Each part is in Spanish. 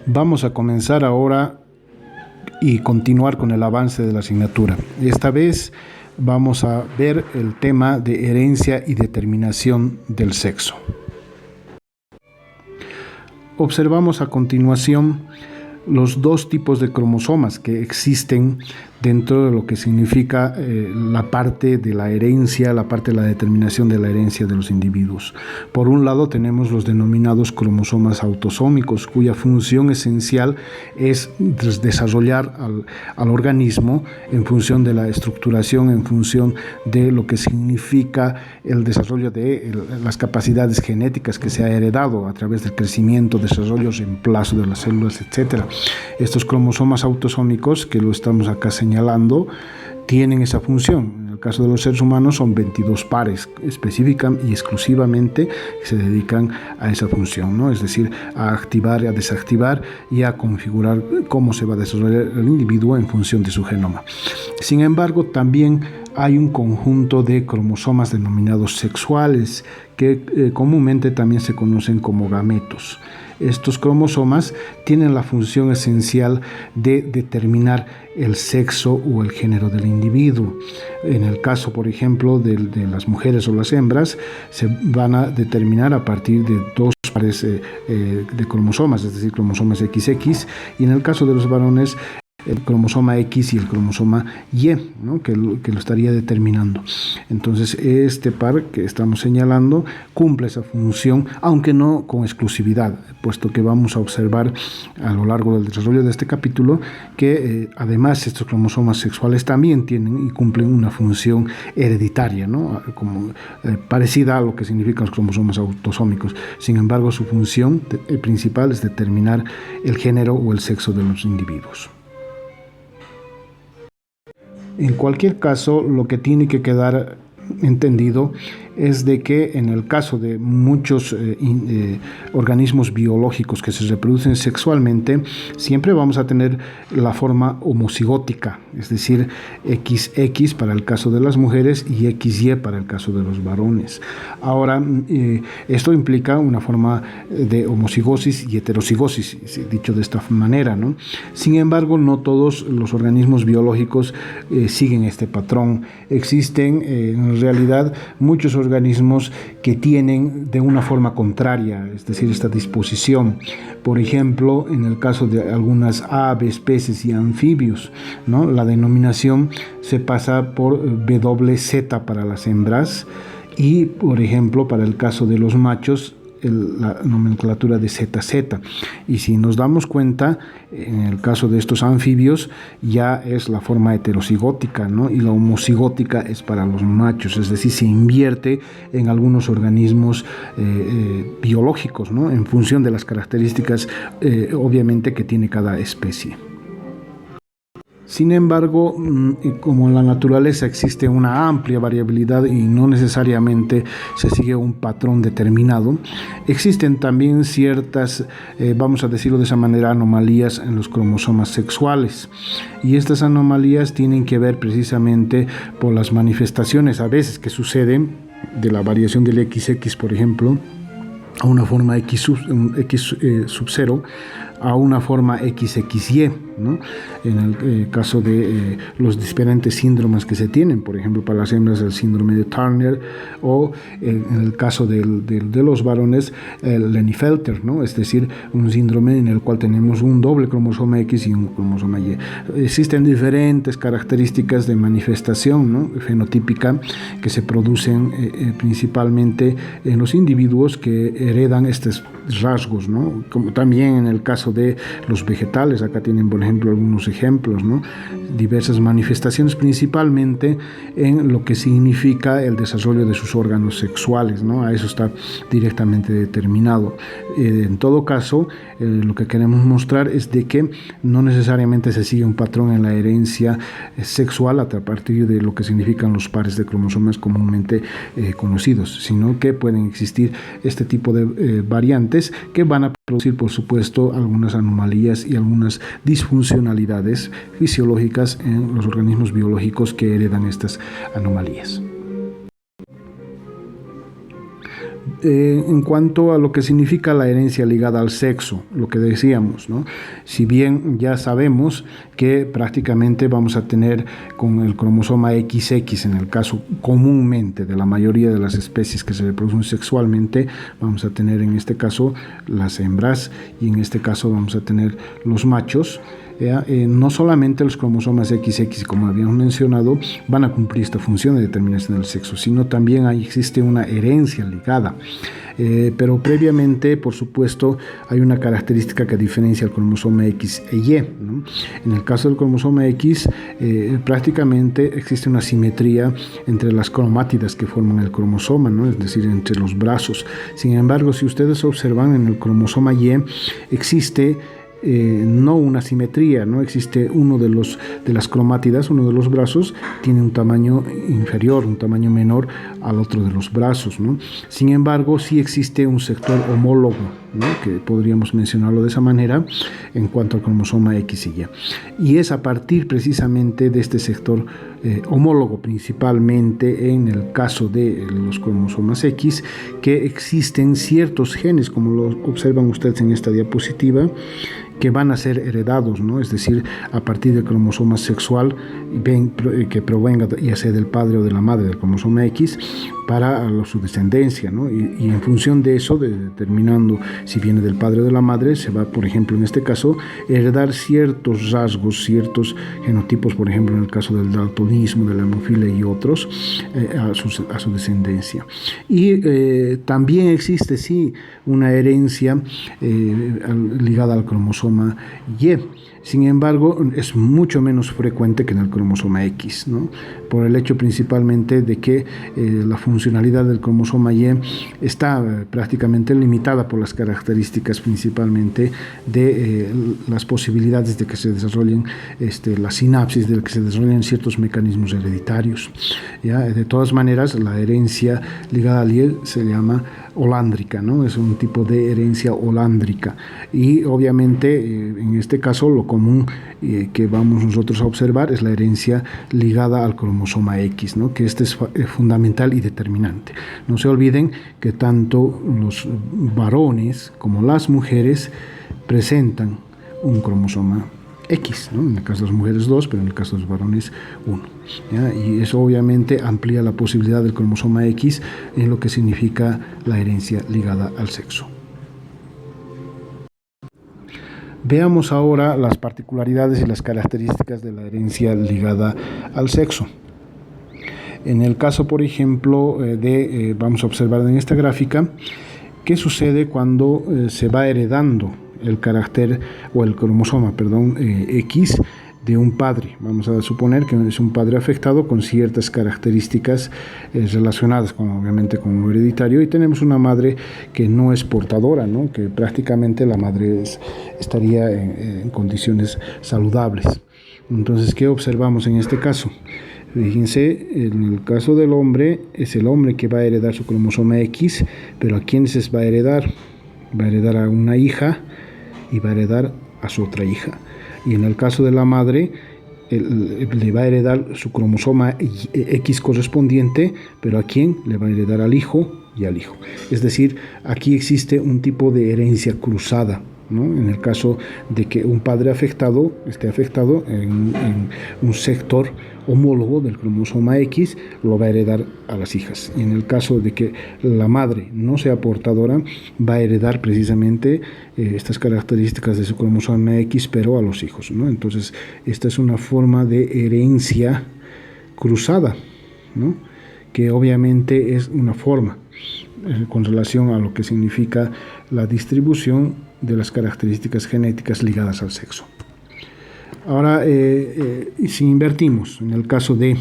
Vamos a comenzar ahora y continuar con el avance de la asignatura. Esta vez vamos a ver el tema de herencia y determinación del sexo. Observamos a continuación los dos tipos de cromosomas que existen dentro de lo que significa la parte de la herencia, la parte de la determinación de la herencia de los individuos. Por un lado tenemos los denominados cromosomas autosómicos, cuya función esencial es desarrollar al organismo en función de la estructuración, en función de lo que significa el desarrollo de las capacidades genéticas que se ha heredado a través del crecimiento, desarrollo, reemplazo de las células, etc. Estos cromosomas autosómicos, que lo estamos acá señalando, tienen esa función. En el caso de los seres humanos son 22 pares específica y exclusivamente que se dedican a esa función, ¿no? Es decir, a activar, a desactivar y a configurar cómo se va a desarrollar el individuo en función de su genoma. Sin embargo, también hay un conjunto de cromosomas denominados sexuales que comúnmente también se conocen como gametos. Estos cromosomas tienen la función esencial de determinar el sexo o el género del individuo. En el caso, por ejemplo, de las mujeres o las hembras, se van a determinar a partir de dos pares de cromosomas, es decir, cromosomas XX, y en el caso de los varones, el cromosoma X y el cromosoma Y, ¿no? que lo estaría determinando. Entonces, este par que estamos señalando cumple esa función, aunque no con exclusividad, puesto que vamos a observar a lo largo del desarrollo de este capítulo que además estos cromosomas sexuales también tienen y cumplen una función hereditaria, ¿no? Como parecida a lo que significan los cromosomas autosómicos. Sin embargo, su función principal es determinar el género o el sexo de los individuos. En cualquier caso, lo que tiene que quedar entendido es de que en el caso de muchos organismos biológicos que se reproducen sexualmente, siempre vamos a tener la forma homocigótica, es decir, XX para el caso de las mujeres y XY para el caso de los varones. Ahora, esto implica una forma de homocigosis y heterocigosis, dicho de esta manera, ¿no? Sin embargo, no todos los organismos biológicos siguen este patrón. Existen en realidad muchos organismos que tienen de una forma contraria, es decir, esta disposición. Por ejemplo, en el caso de algunas aves, peces y anfibios, ¿no? La denominación se pasa por WZ para las hembras y, por ejemplo, para el caso de los machos, la nomenclatura de ZZ. Y si nos damos cuenta, en el caso de estos anfibios ya es la forma heterocigótica, ¿no? Y la homocigótica es para los machos, es decir, se invierte en algunos organismos biológicos, ¿no? En función de las características obviamente que tiene cada especie. Sin embargo, como en la naturaleza existe una amplia variabilidad y no necesariamente se sigue un patrón determinado, existen también ciertas, vamos a decirlo de esa manera, anomalías en los cromosomas sexuales. Y estas anomalías tienen que ver precisamente por las manifestaciones a veces que suceden de la variación del XX, por ejemplo, a una forma X sub 0, a una forma XXY, ¿no? En el caso de los diferentes síndromes que se tienen, por ejemplo, para las hembras el síndrome de Turner o en el caso de los varones el Klinefelter, ¿no? Es decir, un síndrome en el cual tenemos un doble cromosoma X y un cromosoma Y. Existen diferentes características de manifestación, ¿no? Fenotípica que se producen principalmente en los individuos que heredan estos rasgos, ¿no? Como también en el caso de los vegetales, acá tienen por ejemplo algunos ejemplos, ¿no? Diversas manifestaciones principalmente en lo que significa el desarrollo de sus órganos sexuales, ¿no? A eso está directamente determinado. En todo caso, lo que queremos mostrar es de que no necesariamente se sigue un patrón en la herencia sexual a partir de lo que significan los pares de cromosomas comúnmente conocidos, sino que pueden existir este tipo de variantes que van a producir, por supuesto, algunas anomalías y algunas disfuncionalidades fisiológicas en los organismos biológicos que heredan estas anomalías. En cuanto a lo que significa la herencia ligada al sexo, lo que decíamos, ¿no? Si bien ya sabemos que prácticamente vamos a tener con el cromosoma XX, en el caso comúnmente de la mayoría de las especies que se reproducen sexualmente, vamos a tener en este caso las hembras y en este caso vamos a tener los machos. No solamente los cromosomas XX, como habíamos mencionado, van a cumplir esta función de determinación del sexo, sino también existe una herencia ligada. Pero previamente, por supuesto, hay una característica que diferencia el cromosoma X e Y, ¿no? En el caso del cromosoma X, prácticamente existe una simetría entre las cromátidas que forman el cromosoma, ¿no? Es decir, entre los brazos. Sin embargo, si ustedes observan en el cromosoma Y, existe no una simetría, no existe uno de las cromátidas, uno de los brazos tiene un tamaño inferior, un tamaño menor al otro de los brazos, ¿no? Sin embargo, sí existe un sector homólogo, ¿no? Que podríamos mencionarlo de esa manera en cuanto al cromosoma X y Y. Y es a partir precisamente de este sector homólogo, principalmente en el caso de los cromosomas X, que existen ciertos genes, como lo observan ustedes en esta diapositiva, que van a ser heredados, ¿no? Es decir, a partir del cromosoma sexual que provenga ya sea del padre o de la madre del cromosoma X para su descendencia, ¿no? Y en función de eso, determinando si viene del padre o de la madre, se va, por ejemplo, en este caso, heredar ciertos rasgos, ciertos genotipos, por ejemplo, en el caso del daltonismo, de la hemofilia y otros, a su descendencia. Y también existe, sí, una herencia ligada al cromosoma Y. Sin embargo, es mucho menos frecuente que en el cromosoma X, ¿no? Por el hecho principalmente de que la funcionalidad del cromosoma Y está prácticamente limitada por las características principalmente de las posibilidades de que se desarrollen la sinapsis, de que se desarrollen ciertos mecanismos hereditarios, ¿ya? De todas maneras, la herencia ligada al Y se llama holándrica, ¿no? Es un tipo de herencia holándrica y obviamente en este caso lo común que vamos nosotros a observar es la herencia ligada al cromosoma X, ¿no? Que este es fundamental y determinante. No se olviden que tanto los varones como las mujeres presentan un cromosoma X, ¿no? En el caso de las mujeres 2, pero en el caso de los varones 1. ¿Ya? Y eso obviamente amplía la posibilidad del cromosoma X en lo que significa la herencia ligada al sexo. Veamos ahora las particularidades y las características de la herencia ligada al sexo. En el caso, por ejemplo, vamos a observar en esta gráfica qué sucede cuando se va heredando el carácter o el cromosoma, X de un padre. Vamos a suponer que es un padre afectado con ciertas características relacionadas obviamente con lo hereditario, y tenemos una madre que no es portadora, ¿no? Que prácticamente la madre estaría en condiciones saludables. Entonces, ¿qué observamos en este caso? Fíjense, en el caso del hombre, es el hombre que va a heredar su cromosoma X, pero ¿a quién se va a heredar? Va a heredar a una hija y va a heredar a su otra hija. Y en el caso de la madre, le va a heredar su cromosoma X correspondiente, pero ¿a quién? Le va a heredar al hijo y al hijo. Es decir, aquí existe un tipo de herencia cruzada, ¿no? En el caso de que un padre esté afectado en un sector homólogo del cromosoma X, lo va a heredar a las hijas. Y en el caso de que la madre no sea portadora, va a heredar precisamente estas características de su cromosoma X, pero a los hijos, ¿no? Entonces, esta es una forma de herencia cruzada, ¿no? Que obviamente es una forma con relación a lo que significa la distribución de las características genéticas ligadas al sexo. Ahora, si invertimos en el caso de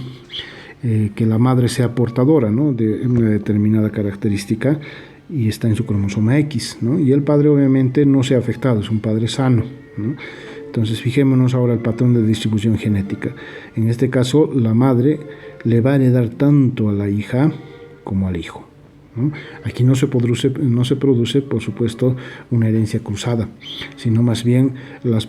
que la madre sea portadora, ¿no? De una determinada característica y está en su cromosoma X, ¿no? Y el padre obviamente no se ha afectado, es un padre sano, ¿no? Entonces, fijémonos ahora el patrón de distribución genética. En este caso, la madre le va a heredar tanto a la hija como al hijo, ¿no? Aquí no se produce, por supuesto, una herencia cruzada, sino más bien las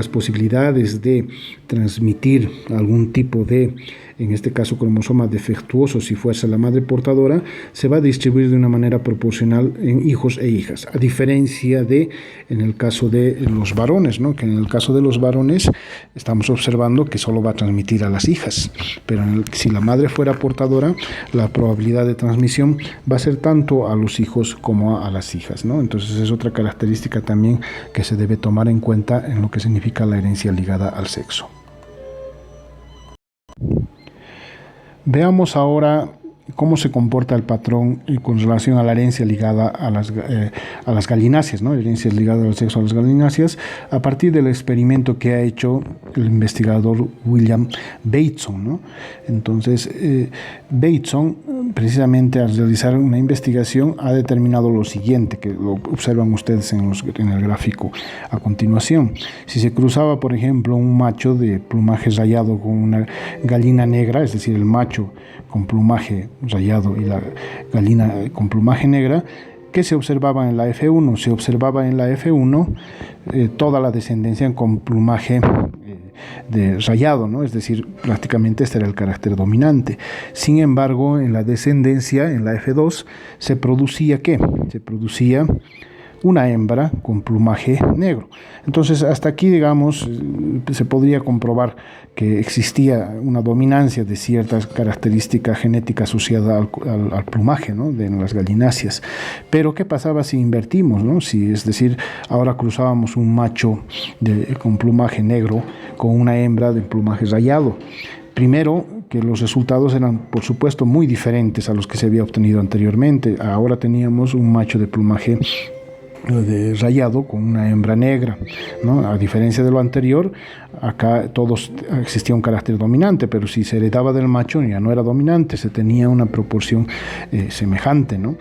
posibilidades de transmitir algún tipo de en este caso cromosoma defectuoso si fuese la madre portadora, se va a distribuir de una manera proporcional en hijos e hijas, a diferencia de en el caso de los varones, ¿no? Que en el caso de los varones estamos observando que solo va a transmitir a las hijas, pero si la madre fuera portadora, la probabilidad de transmisión va a ser tanto a los hijos como a las hijas, ¿no? Entonces es otra característica también que se debe tomar en cuenta en lo que significa la herencia ligada al sexo. Veamos ahora cómo se comporta el patrón con relación a la herencia ligada a las galináceas, ¿no? Herencias ligadas al sexo a las galináceas, a partir del experimento que ha hecho el investigador William Bateson, ¿no? Entonces, Bateson, precisamente al realizar una investigación, ha determinado lo siguiente, que lo observan ustedes en el gráfico a continuación. Si se cruzaba, por ejemplo, un macho de plumaje rayado con una gallina negra, es decir, el macho con plumaje rayado y la gallina con plumaje negra, ¿qué se observaba en la F1? Se observaba en la F1 toda la descendencia con plumaje de rayado, ¿no? Es decir, prácticamente este era el carácter dominante. Sin embargo, en la descendencia, en la F2, se producía ¿qué? Se producía una hembra con plumaje negro. Entonces, hasta aquí, digamos, se podría comprobar que existía una dominancia de ciertas características genéticas asociadas al plumaje, ¿no? De las galináceas. Pero, ¿qué pasaba si invertimos, ¿no? Es decir, ahora cruzábamos un macho con plumaje negro con una hembra de plumaje rayado? Primero, que los resultados eran, por supuesto, muy diferentes a los que se había obtenido anteriormente. Ahora teníamos un macho de plumaje rayado con una hembra negra, ¿no? A diferencia de lo anterior, acá existía un carácter dominante, pero si se heredaba del macho ya no era dominante, se tenía una proporción semejante, ¿no?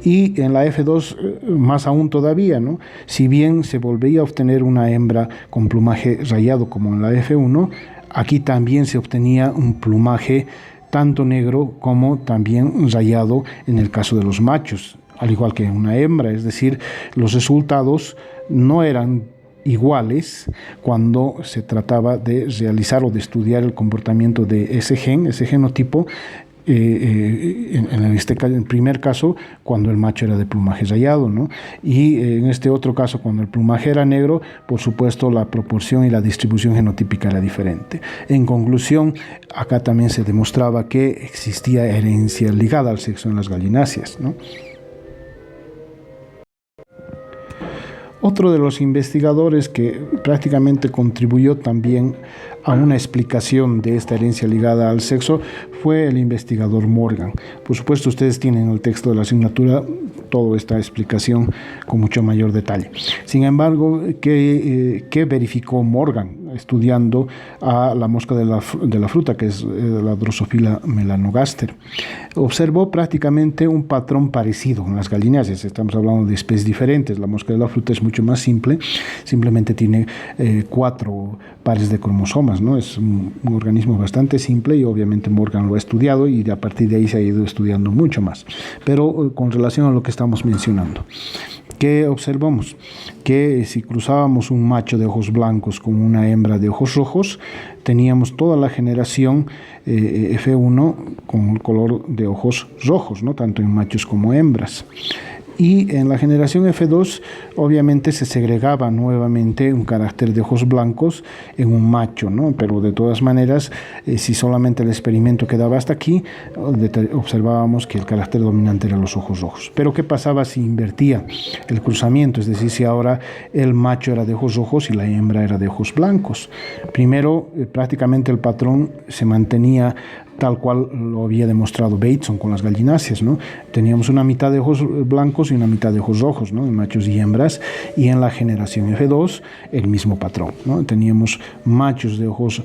Y en la F2 más aún todavía, ¿no? Si bien se volvía a obtener una hembra con plumaje rayado como en la F1, aquí también se obtenía un plumaje tanto negro como también rayado en el caso de los machos, al igual que una hembra, es decir, los resultados no eran iguales cuando se trataba de realizar o de estudiar el comportamiento de ese genotipo, en el primer caso cuando el macho era de plumaje rayado, ¿no? Y en este otro caso cuando el plumaje era negro, por supuesto la proporción y la distribución genotípica era diferente. En conclusión, acá también se demostraba que existía herencia ligada al sexo en las galináceas, ¿no? Otro de los investigadores que prácticamente contribuyó también a una explicación de esta herencia ligada al sexo fue el investigador Morgan. Por supuesto, ustedes tienen en el texto de la asignatura toda esta explicación con mucho mayor detalle. Sin embargo, ¿qué verificó Morgan estudiando a la mosca de la fruta, que es la Drosophila melanogaster? Observó prácticamente un patrón parecido en las galináceas. Estamos hablando de especies diferentes. La mosca de la fruta es mucho más simple, simplemente tiene 4 pares de cromosomas, ¿no? Es un organismo bastante simple y obviamente Morgan lo ha estudiado y a partir de ahí se ha ido estudiando mucho más. Pero con relación a lo que estamos mencionando, ¿qué observamos? Que si cruzábamos un macho de ojos blancos con una hembra de ojos rojos, teníamos toda la generación F1 con el color de ojos rojos, ¿no? Tanto en machos como hembras. Y en la generación F2 obviamente se segregaba nuevamente un carácter de ojos blancos en un macho, ¿no? Pero de todas maneras, si solamente el experimento quedaba hasta aquí, observábamos que el carácter dominante era los ojos rojos. Pero ¿qué pasaba si invertía el cruzamiento? Es decir, si ahora el macho era de ojos rojos y la hembra era de ojos blancos. Primero, prácticamente el patrón se mantenía tal cual lo había demostrado Bateson con las galináceas, ¿no? Teníamos una mitad de ojos blancos y una mitad de ojos rojos, ¿no? En machos y hembras, y en la generación F2 el mismo patrón, ¿no? Teníamos machos de ojos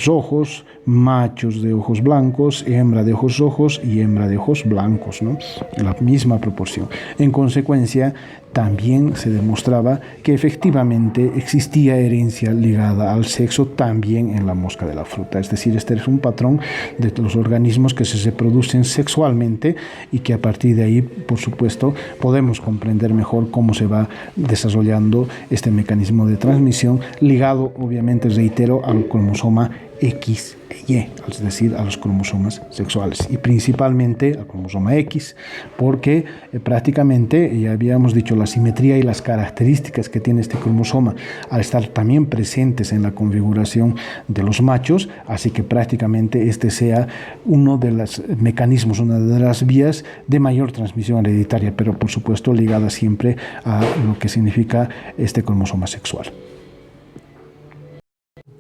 rojos, machos de ojos blancos, hembra de ojos rojos y hembra de ojos blancos, ¿no? La misma proporción. En consecuencia, también se demostraba que efectivamente existía herencia ligada al sexo también en la mosca de la fruta. Es decir, este es un patrón de los organismos que se reproducen sexualmente y que a partir de ahí, por supuesto, podemos comprender mejor cómo se va desarrollando este mecanismo de transmisión ligado, obviamente, reitero, al cromosoma X e Y, es decir, a los cromosomas sexuales y principalmente al cromosoma X, porque prácticamente, ya habíamos dicho, la simetría y las características que tiene este cromosoma al estar también presentes en la configuración de los machos, así que prácticamente este sea uno de los mecanismos, una de las vías de mayor transmisión hereditaria, pero por supuesto ligada siempre a lo que significa este cromosoma sexual.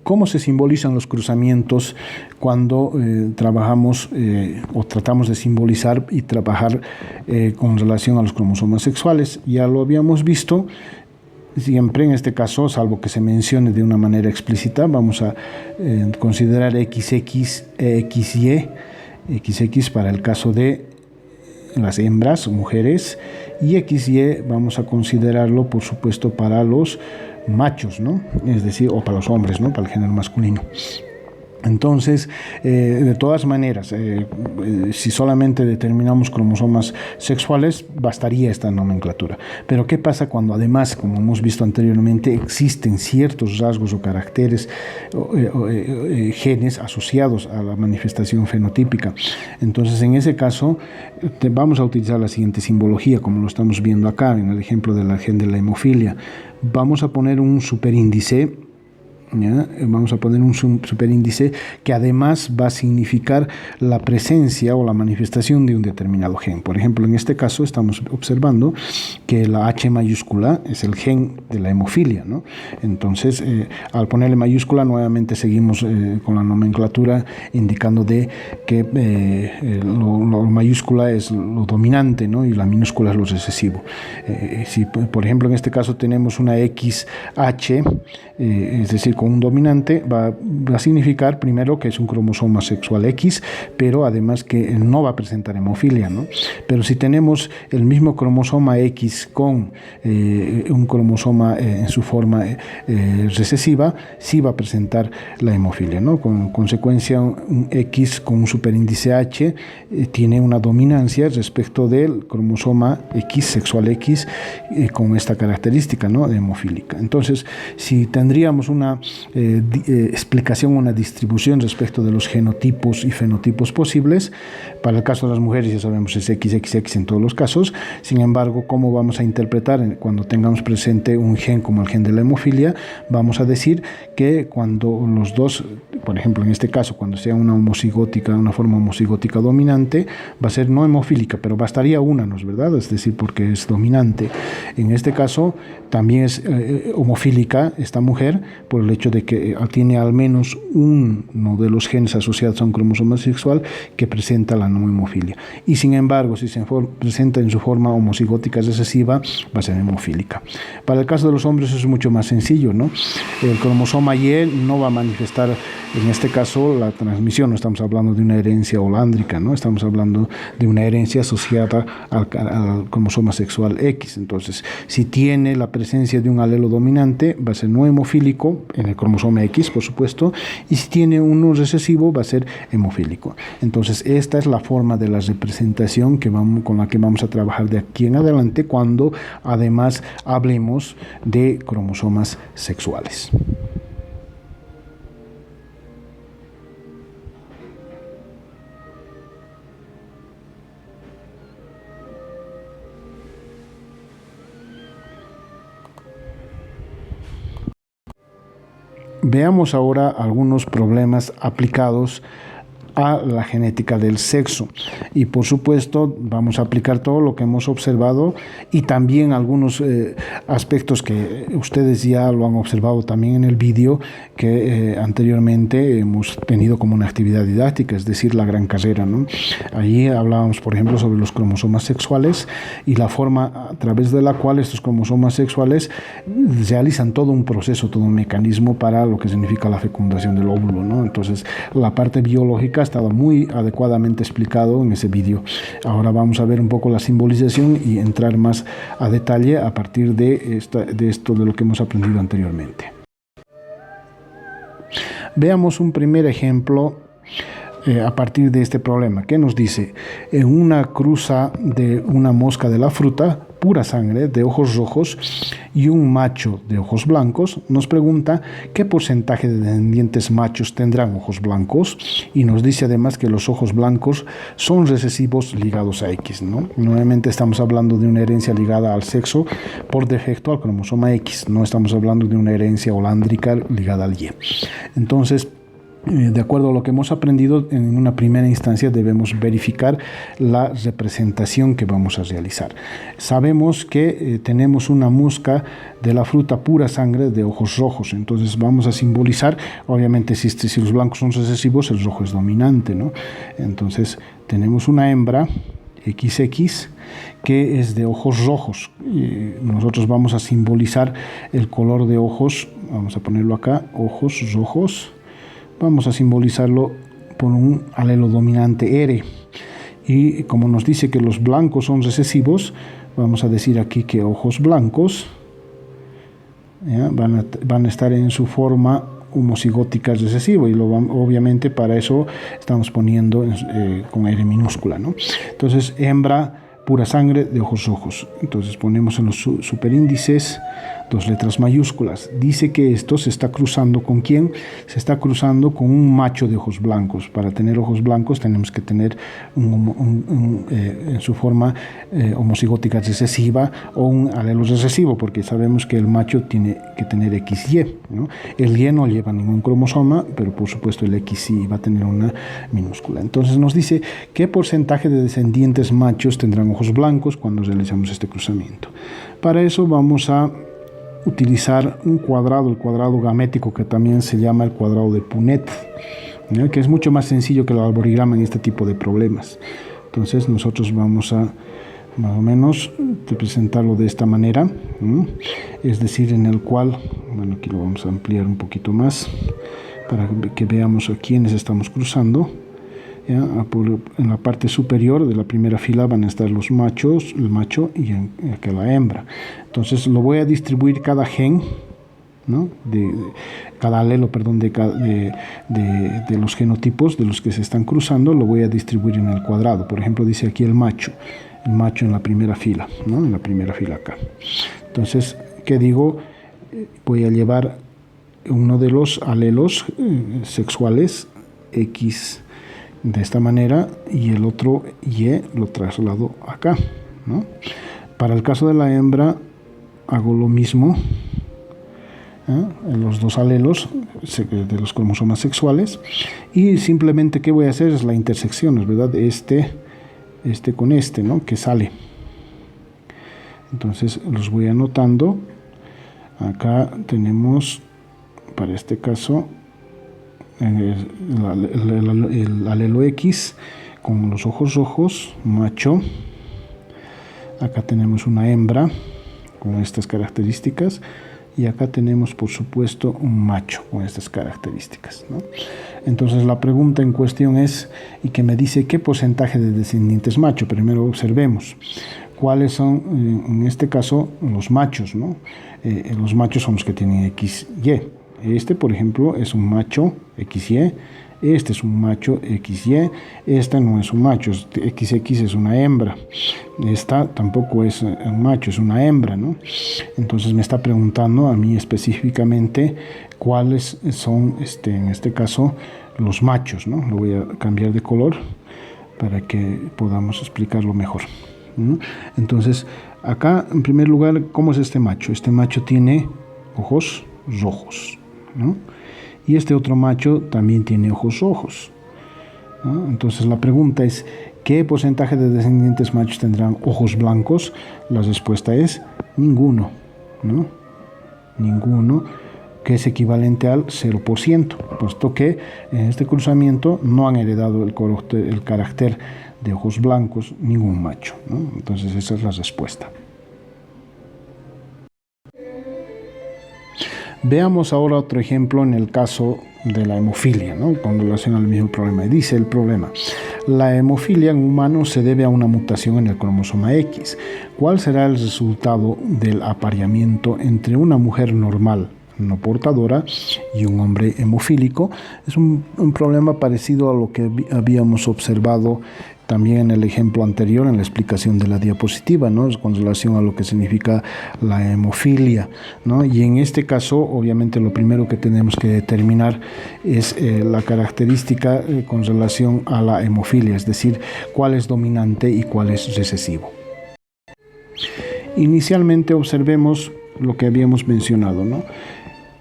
¿Cómo se simbolizan los cruzamientos cuando trabajamos o tratamos de simbolizar y trabajar con relación a los cromosomas sexuales? Ya lo habíamos visto, siempre en este caso, salvo que se mencione de una manera explícita, vamos a considerar XX e XY, XX para el caso de las hembras o mujeres, y XY vamos a considerarlo, por supuesto, para los machos, ¿no? Es decir, o para los hombres, ¿no? Para el género masculino. Entonces, de todas maneras, si solamente determinamos cromosomas sexuales, bastaría esta nomenclatura. Pero ¿qué pasa cuando además, como hemos visto anteriormente, existen ciertos rasgos o caracteres, genes asociados a la manifestación fenotípica? Entonces, en ese caso, vamos a utilizar la siguiente simbología, como lo estamos viendo acá, en el ejemplo del gen de la hemofilia. Vamos a poner un superíndice. ¿Ya? Vamos a poner un superíndice que además va a significar la presencia o la manifestación de un determinado gen. Por ejemplo, en este caso estamos observando que la H mayúscula es el gen de la hemofilia, ¿no? Entonces, al ponerle mayúscula, nuevamente seguimos con la nomenclatura indicando de que lo mayúscula es lo dominante, ¿no? Y la minúscula es lo recesivo. Si, por ejemplo, en este caso tenemos una XH, es decir, con un dominante, va a significar primero que es un cromosoma sexual X, pero además que no va a presentar hemofilia, ¿no? Pero si tenemos el mismo cromosoma X con un cromosoma en su forma recesiva, sí va a presentar la hemofilia, ¿no? Con consecuencia, un X con un superíndice H tiene una dominancia respecto del cromosoma X, sexual X, con esta característica, ¿no? De hemofílica. Entonces, si tendríamos una explicación, una distribución respecto de los genotipos y fenotipos posibles, para el caso de las mujeres ya sabemos es XXX en todos los casos. Sin embargo, ¿cómo vamos a interpretar cuando tengamos presente un gen como el gen de la hemofilia? Vamos a decir que cuando los dos, por ejemplo en este caso, cuando sea una homocigótica, una forma homocigótica dominante, va a ser no hemofílica, pero bastaría una, ¿no es verdad? Es decir, porque es dominante. En este caso también es homofílica esta mujer por el hecho de que tiene al menos uno de los genes asociados a un cromosoma sexual que presenta la no hemofilia. Y sin embargo, si se presenta en su forma homocigótica recesiva, va a ser hemofílica. Para el caso de los hombres es mucho más sencillo, ¿no? El cromosoma Y no va a manifestar, en este caso, la transmisión. No estamos hablando de una herencia holándrica, ¿no? Estamos hablando de una herencia asociada al cromosoma sexual X. Entonces, si tiene la presencia de un alelo dominante, va a ser no hemofílico, en el cromosoma X, por supuesto, y si tiene uno recesivo, va a ser hemofílico. Entonces, esta es la forma de la representación con la que vamos a trabajar de aquí en adelante cuando además hablemos de cromosomas sexuales. Veamos ahora algunos problemas aplicados a la genética del sexo y por supuesto vamos a aplicar todo lo que hemos observado y también algunos aspectos que ustedes ya lo han observado también en el vídeo que anteriormente hemos tenido como una actividad didáctica, es decir, la gran carrera, ¿no? Allí hablábamos, por ejemplo, sobre los cromosomas sexuales y la forma a través de la cual estos cromosomas sexuales realizan todo un proceso, todo un mecanismo para lo que significa la fecundación del óvulo, ¿no? Entonces, la parte biológica ha estado muy adecuadamente explicado en ese vídeo. Ahora vamos a ver un poco la simbolización y entrar más a detalle a partir de esto de lo que hemos aprendido anteriormente. Veamos un primer ejemplo a partir de este problema. ¿Qué nos dice? En una cruza de una mosca de la fruta, pura sangre de ojos rojos y un macho de ojos blancos, nos pregunta qué porcentaje de descendientes machos tendrán ojos blancos, y nos dice además que los ojos blancos son recesivos ligados a X, ¿no? Nuevamente estamos hablando de una herencia ligada al sexo por defecto al cromosoma X, no estamos hablando de una herencia holándrica ligada al Y. Entonces, de acuerdo a lo que hemos aprendido, en una primera instancia debemos verificar la representación que vamos a realizar. Sabemos que tenemos una musca de la fruta pura sangre de ojos rojos, entonces vamos a simbolizar, obviamente si los blancos son recesivos, el rojo es dominante, ¿no? Entonces tenemos una hembra XX que es de ojos rojos. Nosotros vamos a simbolizar el color de ojos, vamos a ponerlo acá, ojos rojos. Vamos a simbolizarlo por un alelo dominante R. Y como nos dice que los blancos son recesivos, vamos a decir aquí que ojos blancos van a estar en su forma homocigótica recesiva, y obviamente para eso estamos poniendo con R minúscula, ¿no? Entonces, hembra pura sangre de ojos rojos. Entonces ponemos en los superíndices 2 letras mayúsculas. Dice que esto se está cruzando ¿con quién? Se está cruzando con un macho de ojos blancos. Para tener ojos blancos tenemos que tener en su forma homocigótica recesiva o un alelo recesivo, porque sabemos que el macho tiene que tener XY, ¿no? El Y no lleva ningún cromosoma, pero por supuesto el X sí va a tener una minúscula. Entonces nos dice qué porcentaje de descendientes machos tendrán ojos blancos cuando realizamos este cruzamiento. Para eso vamos a utilizar un cuadrado, el cuadrado gamético, que también se llama el cuadrado de Punnett, ¿no? Que es mucho más sencillo que el arborigrama en este tipo de problemas. Entonces nosotros vamos a más o menos representarlo de esta manera, ¿no? Es decir, en el cual, bueno, aquí lo vamos a ampliar un poquito más para que veamos a quiénes estamos cruzando. En la parte superior de la primera fila van a estar los machos, el macho, y acá la hembra. Entonces lo voy a distribuir cada gen, ¿no? Cada alelo, perdón, de los genotipos de los que se están cruzando, lo voy a distribuir en el cuadrado. Por ejemplo, dice aquí el macho en la primera fila, ¿no? En la primera fila acá. Entonces, ¿qué digo? Voy a llevar uno de los alelos sexuales X de esta manera, y el otro Y lo traslado acá, ¿no? Para el caso de la hembra hago lo mismo, en los dos alelos de los cromosomas sexuales, y simplemente ¿qué voy a hacer? Es la intersección, ¿verdad? Este con este, ¿no? Que sale. Entonces los voy anotando. Acá tenemos, para este caso, el alelo X con los ojos rojos, macho. Acá tenemos una hembra con estas características, y acá tenemos por supuesto un macho con estas características, ¿no? Entonces la pregunta en cuestión es, y que me dice qué porcentaje de descendientes macho. Primero observemos cuáles son, en este caso, los machos, ¿no? Los machos son los que tienen XY. Este, por ejemplo, es un macho XY, este es un macho XY, esta no es un macho, XX es una hembra, esta tampoco es un macho, es una hembra, ¿no? Entonces me está preguntando a mí específicamente cuáles son, en este caso, los machos, ¿no? Lo voy a cambiar de color para que podamos explicarlo mejor, ¿no? Entonces, acá, en primer lugar, ¿cómo es este macho? Este macho tiene ojos rojos, ¿no? Y este otro macho también tiene ojos rojos, ¿no? Entonces la pregunta es, ¿qué porcentaje de descendientes machos tendrán ojos blancos? La respuesta es ninguno, ¿no? Ninguno, que es equivalente al 0%, puesto que en este cruzamiento no han heredado el carácter de ojos blancos ningún macho, ¿no? Entonces esa es la respuesta. Veamos ahora otro ejemplo en el caso de la hemofilia, ¿no? Con relación al mismo problema. Dice el problema: la hemofilia en humanos se debe a una mutación en el cromosoma X. ¿Cuál será el resultado del apareamiento entre una mujer normal no portadora y un hombre hemofílico? Es un problema parecido a lo que habíamos observado también en el ejemplo anterior, en la explicación de la diapositiva, ¿no? Con relación a lo que significa la hemofilia, ¿no? Y en este caso, obviamente, lo primero que tenemos que determinar es la característica con relación a la hemofilia, es decir, cuál es dominante y cuál es recesivo. Inicialmente observemos lo que habíamos mencionado, ¿no?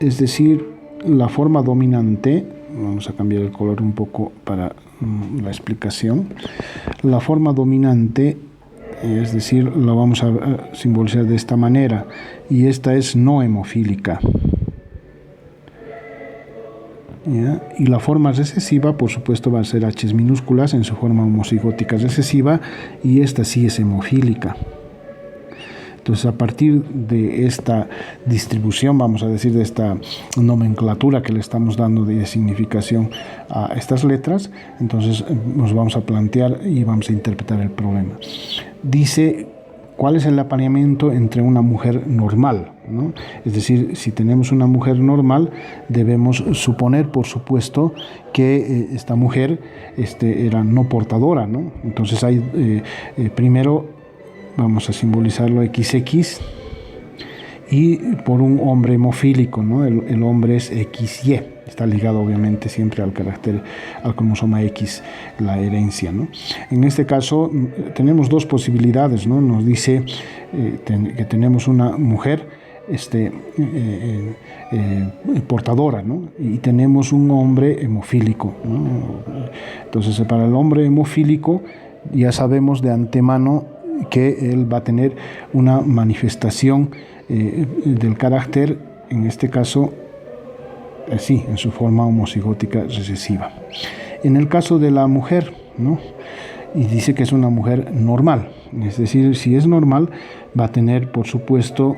Es decir, la forma dominante, vamos a cambiar el color un poco para la explicación. La forma dominante, es decir, la vamos a simbolizar de esta manera, y esta es no hemofílica. ¿Ya? Y la forma recesiva, por supuesto, va a ser H minúsculas en su forma homocigótica recesiva, y esta sí es hemofílica. Entonces, a partir de esta distribución, vamos a decir, de esta nomenclatura que le estamos dando de significación a estas letras, entonces nos vamos a plantear y vamos a interpretar el problema. Dice, ¿cuál es el apareamiento entre una mujer normal, ¿no? Es decir, si tenemos una mujer normal, debemos suponer, por supuesto, que esta mujer era no portadora, ¿no? Entonces, hay primero vamos a simbolizarlo XX y por un hombre hemofílico, ¿no? El hombre es XY, está ligado obviamente siempre al carácter, al cromosoma X, la herencia, ¿no? En este caso tenemos dos posibilidades, ¿no? Nos dice que tenemos una mujer portadora, ¿no? Y tenemos un hombre hemofílico, ¿no? Entonces, para el hombre hemofílico ya sabemos de antemano que él va a tener una manifestación del carácter, en este caso, así, en su forma homocigótica recesiva. En el caso de la mujer, ¿no? Y dice que es una mujer normal, es decir, si es normal, va a tener, por supuesto,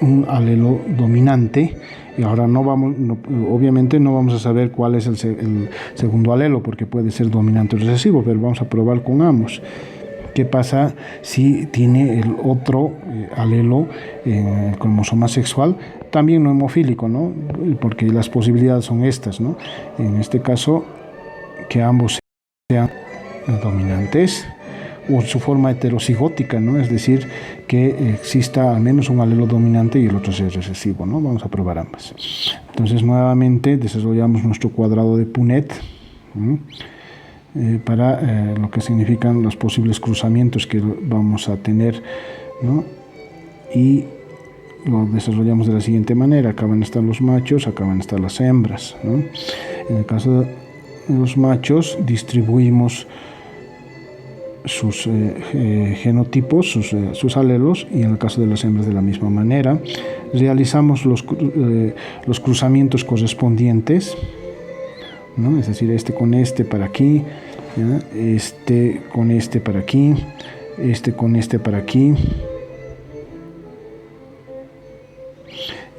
un alelo dominante. Y ahora obviamente no vamos a saber cuál es el segundo alelo, porque puede ser dominante o recesivo, pero vamos a probar con ambos. ¿Qué pasa si tiene el otro alelo en el cromosoma sexual, también no hemofílico, ¿no? Porque las posibilidades son estas, ¿no? En este caso, que ambos sean dominantes, o su forma heterocigótica, ¿no? Es decir, que exista al menos un alelo dominante y el otro sea recesivo, ¿no? Vamos a probar ambas. Entonces, nuevamente desarrollamos nuestro cuadrado de Punnett, ¿no? Para lo que significan los posibles cruzamientos que vamos a tener, ¿no? Y lo desarrollamos de la siguiente manera: acá van a estar los machos, acá van a estar las hembras, ¿no? En el caso de los machos, distribuimos sus genotipos, sus alelos, y en el caso de las hembras de la misma manera. Realizamos los cruzamientos correspondientes, ¿no? Es decir, con este para aquí, ¿ya? Con este para aquí, con este para aquí,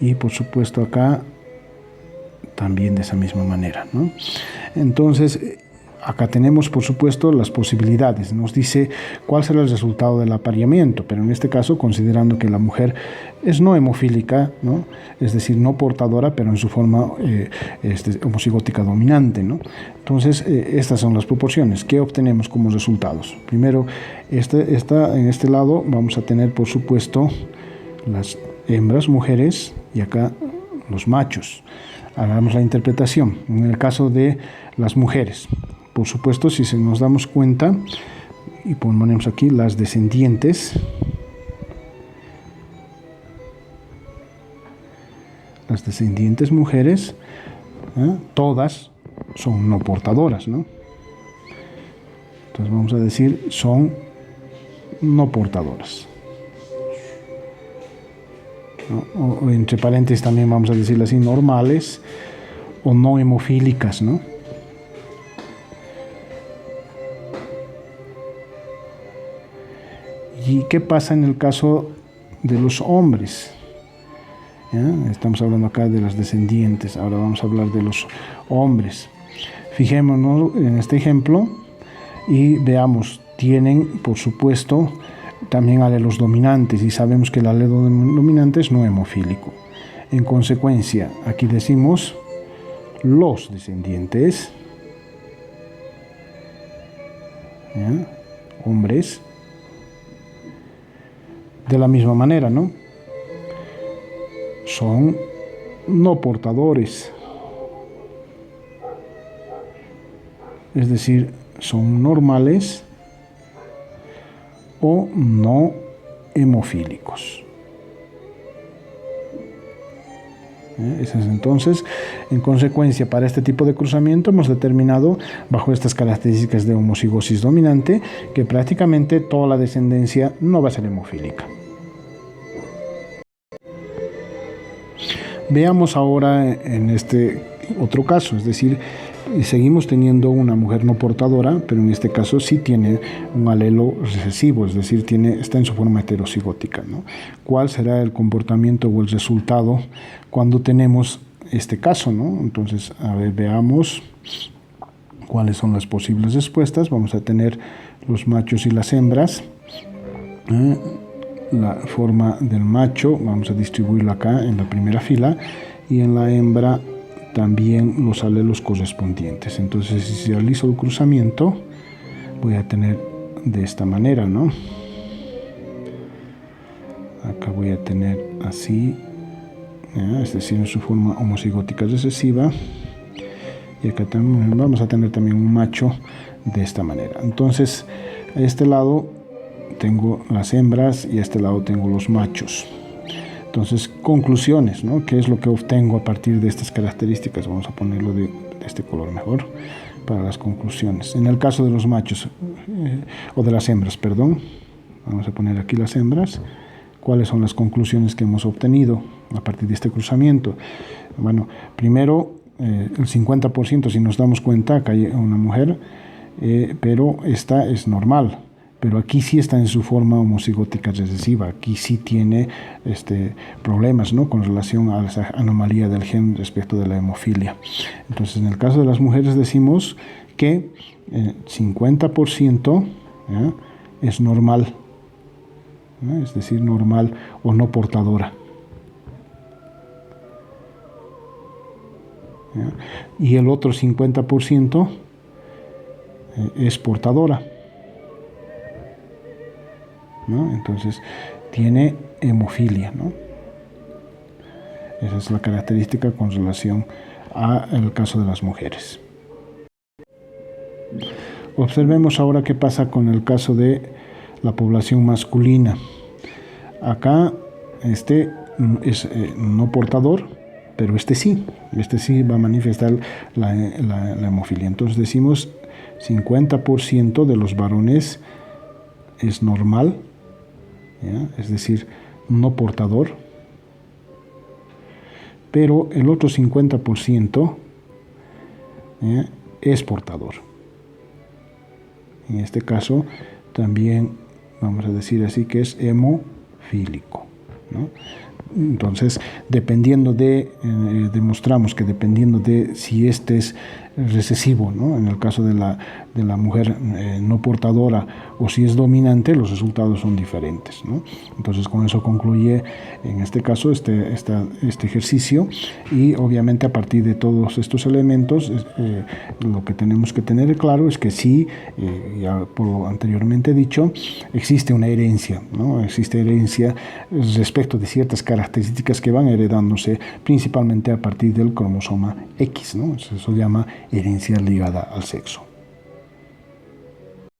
y por supuesto acá también de esa misma manera, ¿no? Entonces, acá tenemos, por supuesto, las posibilidades. Nos dice cuál será el resultado del apareamiento, pero en este caso, considerando que la mujer es no hemofílica, ¿no? Es decir, no portadora, pero en su forma homocigótica dominante, ¿no? Entonces, estas son las proporciones. ¿Qué obtenemos como resultados? Primero, en este lado vamos a tener, por supuesto, las hembras, mujeres, y acá los machos. Hagamos la interpretación. En el caso de las mujeres, por supuesto, si nos damos cuenta y ponemos aquí las descendientes, mujeres, todas son no portadoras, ¿no? Entonces vamos a decir son no portadoras, ¿no? O entre paréntesis también vamos a decirlo así, normales o no hemofílicas, ¿no? ¿Y qué pasa en el caso de los hombres? ¿Ya? Estamos hablando acá de las descendientes, ahora vamos a hablar de los hombres. Fijémonos en este ejemplo y veamos, tienen, por supuesto, también alelos dominantes, y sabemos que el alelo dominante es no hemofílico. En consecuencia, aquí decimos los descendientes ¿ya? Hombres, de la misma manera, ¿no? Son no portadores, es decir, son normales o no hemofílicos. Entonces, en consecuencia, para este tipo de cruzamiento hemos determinado, bajo estas características de homocigosis dominante, que prácticamente toda la descendencia no va a ser hemofílica. Veamos ahora en este otro caso, es decir, seguimos teniendo una mujer no portadora, pero en este caso sí tiene un alelo recesivo, es decir, está en su forma heterocigótica, ¿no? ¿Cuál será el comportamiento o el resultado cuando tenemos este caso, ¿no? Entonces, a ver, veamos cuáles son las posibles respuestas. Vamos a tener los machos y las hembras. La forma del macho, vamos a distribuirlo acá en la primera fila, y en la hembra también los alelos correspondientes. Entonces, si realizo el cruzamiento, voy a tener de esta manera, ¿no? Acá voy a tener así, es decir, en su forma homocigótica recesiva, y acá también vamos a tener también un macho de esta manera. Entonces, a este lado tengo las hembras y a este lado tengo los machos. Entonces, conclusiones, ¿no? ¿Qué es lo que obtengo a partir de estas características? Vamos a ponerlo de este color mejor para las conclusiones. En el caso de los machos, o de las hembras, perdón, vamos a poner aquí las hembras. ¿Cuáles son las conclusiones que hemos obtenido a partir de este cruzamiento? Bueno, primero, el 50%, si nos damos cuenta, acá hay una mujer, pero esta es normal. Pero aquí sí está en su forma homocigótica recesiva, aquí sí tiene problemas, ¿no?, con relación a esa anomalía del gen respecto de la hemofilia. Entonces, en el caso de las mujeres decimos que 50% ¿ya?, es normal, ¿no?, es decir, normal o no portadora. ¿Ya? Y el otro 50% es portadora, ¿no? Entonces tiene hemofilia, ¿no? Esa es la característica con relación al caso de las mujeres. Observemos ahora qué pasa con el caso de la población masculina. Acá es no portador, pero este sí va a manifestar la hemofilia. Entonces decimos 50% de los varones es normal, ¿ya?, es decir, no portador, pero el otro 50% es portador. En este caso también vamos a decir así que es hemofílico, ¿no? Entonces, demostramos que dependiendo de si este es recesivo, ¿no?, en el caso de la mujer no portadora, o si es dominante, los resultados son diferentes, ¿no? Entonces, con eso concluye en este caso este ejercicio, y obviamente a partir de todos estos elementos lo que tenemos que tener claro es que sí, ya por lo anteriormente dicho, existe una herencia, ¿no? Existe herencia respecto de ciertas características que van heredándose principalmente a partir del cromosoma X, ¿no? Eso se llama herencia ligada al sexo.